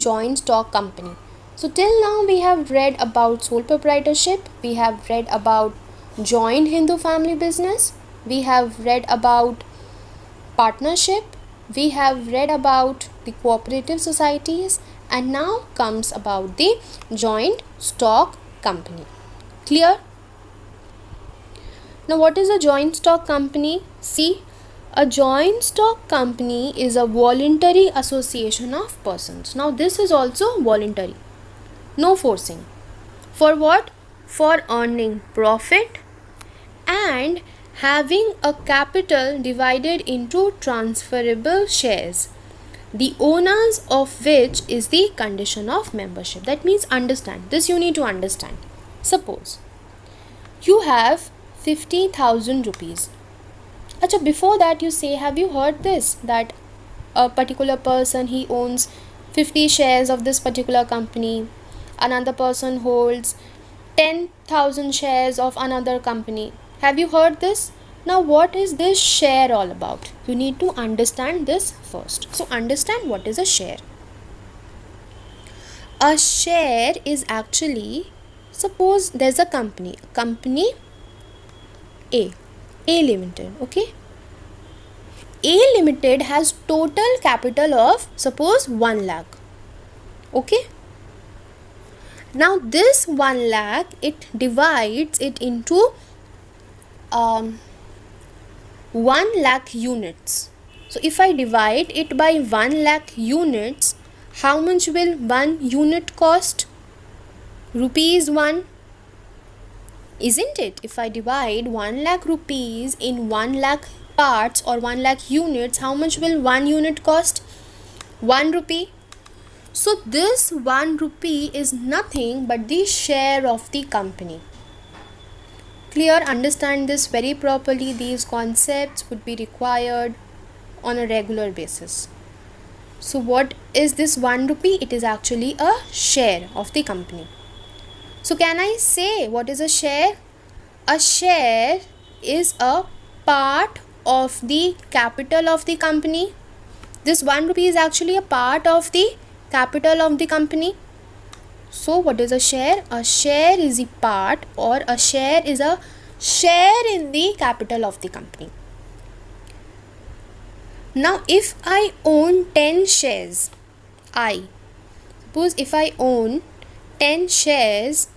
joint stock company. So till now we have read about sole proprietorship, we have read about joint Hindu family business, we have read about partnership, we have read about the cooperative societies, and now comes about the joint stock company. Clear? Now what is a joint stock company? See, a joint stock company is a voluntary association of persons. Now this is also voluntary, no forcing. For what? For earning profit and having a capital divided into transferable shares, the owners of which is the condition of membership. That means, understand this, you need to understand. Suppose you have 50,000 rupees. Acha, before that you say, have you heard this, that a particular person, he owns 50 shares of this particular company, another person holds 10,000 shares of another company. Have you heard this? Now what is this share all about? You need to understand this first. So understand what is a share. A share is actually, suppose there's a company A Limited, okay? A Limited has total capital of, suppose, 1 lakh, okay? Now this 1 lakh, it divides it into 1 lakh units. So if I divide it by 1 lakh units, how much will 1 unit cost? Rupees 1, isn't it? If I divide 1 lakh rupees in 1 lakh parts or 1 lakh units, how much will 1 unit cost? 1 rupee. So this 1 rupee is nothing but the share of the company. Clear? Understand this very properly. These concepts would be required on a regular basis. So what is this 1 rupee? It is actually a share of the company. So can I say what is a share? A share is a part of the capital of the company. This 1 rupee is actually a part of the capital of the company. So what is a share? A share is a part, or a share is a share in the capital of the company. Now if I own 10 shares, suppose if I own 10 shares,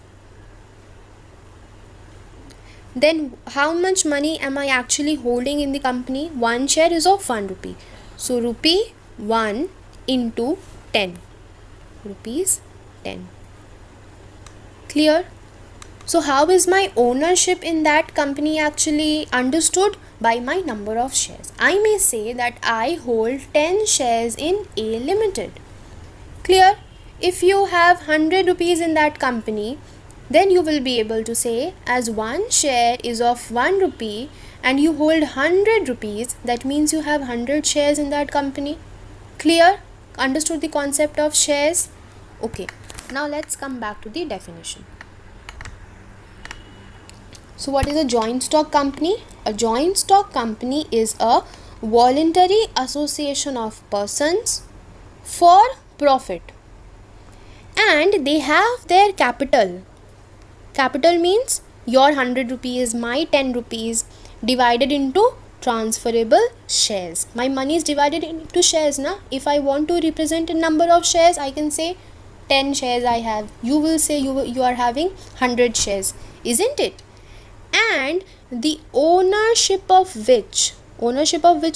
then how much money am I actually holding in the company? 1 share is of 1 rupee. So rupee 1 into 10. Rupees 10. Clear? So how is my ownership in that company actually understood? By my number of shares. I may say that I hold 10 shares in A Limited. Clear? If you have 100 rupees in that company, then you will be able to say, as 1 share is of 1 rupee and you hold 100 rupees, that means you have 100 shares in that company. Clear? Understood the concept of shares? Okay, now let's come back to the definition. So what is a joint stock company? A joint stock company is a voluntary association of persons for profit, and they have their capital. Capital means your 100 rupees, my 10 rupees divided into transferable shares. My money is divided into shares, na? If I want to represent a number of shares, I can say 10 shares I have. You will say you are having 100 shares, isn't it? And the ownership of which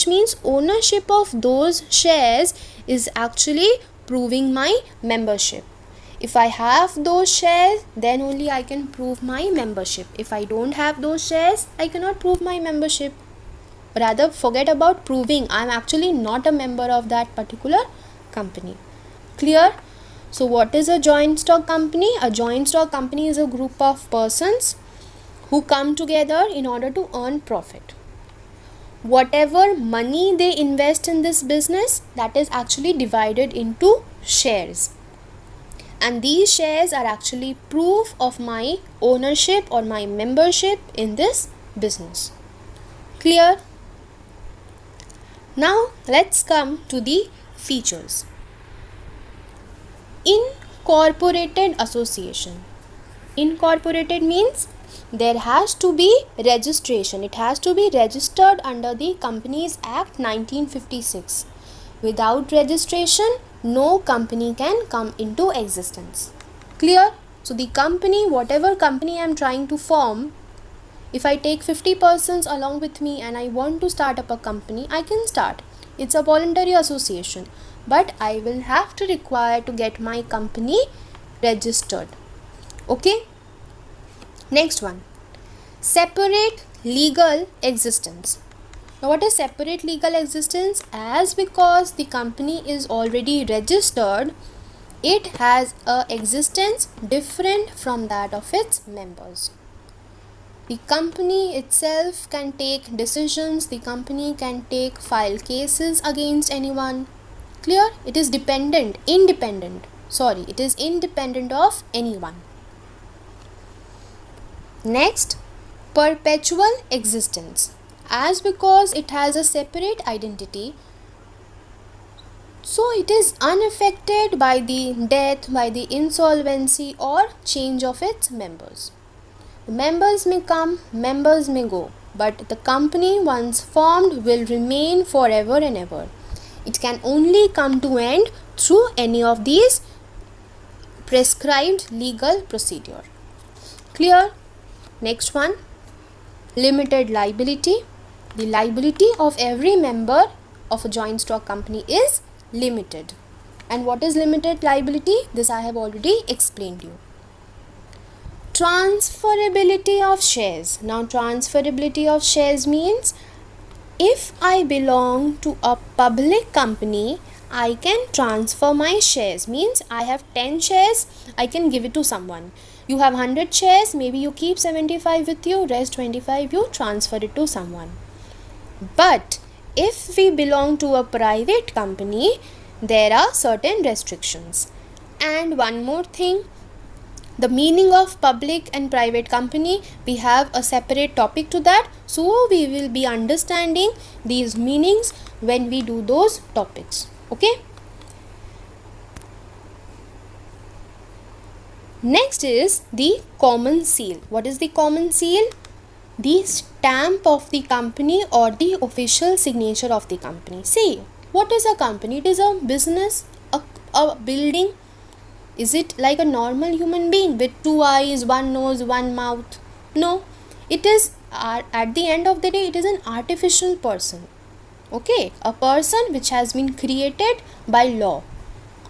means ownership of those shares is actually proving my membership. If I have those shares, then only I can prove my membership. If I don't have those shares, I cannot prove my membership. Rather, forget about proving. I am actually not a member of that particular company. Clear? So what is a joint stock company? A joint stock company is a group of persons who come together in order to earn profit. Whatever money they invest in this business, that is actually divided into shares. And these shares are actually proof of my ownership or my membership in this business. Clear? Now let's come to the features. incorporated association. Incorporated means there has to be registration. It has to be registered under the Companies Act 1956. Without registration, no company can come into existence. Clear? So the company, whatever company I am trying to form, if I take 50 persons along with me and I want to start up a company, I can start. It's a voluntary association, but I will have to require to get my company registered. Okay? Next one. Separate legal existence. Now what is separate legal existence? As because the company is already registered, it has a existence different from that of its members. The company itself can take decisions, the company can file cases against anyone. Clear? It is independent of anyone. Next, perpetual existence. As because it has a separate identity, so it is unaffected by the death, by the insolvency or change of its members. The members may come, members may go, but the company once formed will remain forever and ever. It can only come to end through any of these prescribed legal procedure. Clear? Next one, limited liability. The liability of every member of a joint stock company is limited. And what is limited liability? This I have already explained you. Transferability of shares. Now transferability of shares means if I belong to a public company, I can transfer my shares. Means I have 10 shares, I can give it to someone. You have 100 shares, maybe you keep 75 with you, rest 25 you transfer it to someone. But if we belong to a private company, there are certain restrictions. And one more thing, the meaning of public and private company, we have a separate topic to that. So we will be understanding these meanings when we do those topics. Okay. Next is the common seal. What is the common seal? The stamp of the company or the official signature of the company. See, what is a company? It is a business, a building. Is it like a normal human being with 2 eyes, 1 nose, 1 mouth? No, it is at the end of the day, it is an artificial person. Okay, a person which has been created by law.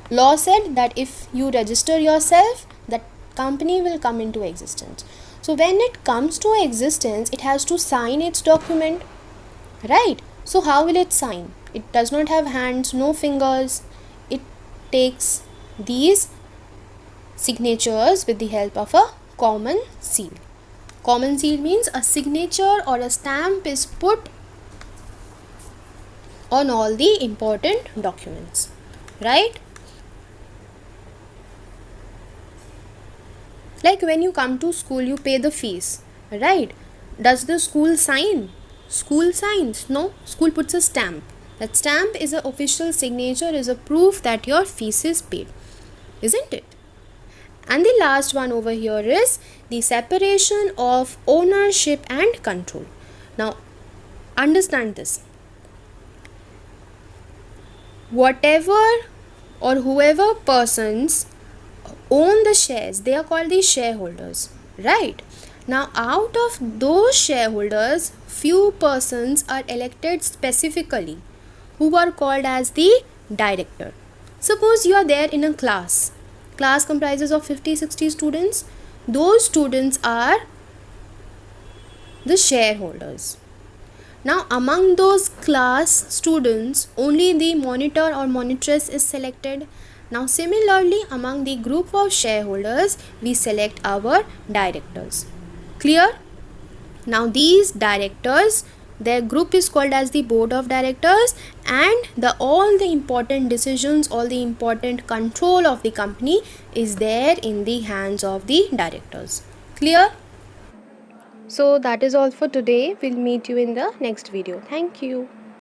Law said that if you register yourself, that company will come into existence. So when it comes to existence, it has to sign its document, right? So how will it sign? It does not have hands, no fingers. It takes these signatures with the help of a common seal. Common seal means a signature or a stamp is put on all the important documents, right? Like when you come to school, you pay the fees, right? Does the school sign? School signs? No, school puts a stamp. That stamp is an official signature, is a proof that your fees is paid, isn't it? And the last one over here is the separation of ownership and control. Now, understand this. Whatever or whoever persons own the shares, they are called the shareholders, right? Now, out of those shareholders, few persons are elected specifically, who are called as the director. Suppose you are there in a class. Class comprises of 50-60 students. Those students are the shareholders. Now among those class students, only the monitor or monitress is selected. Now similarly, among the group of shareholders, we select our directors. Clear? Now these directors, their group is called as the board of directors, and all the important decisions, all the important control of the company is there in the hands of the directors. Clear? So that is all for today. We'll meet you in the next video. Thank you.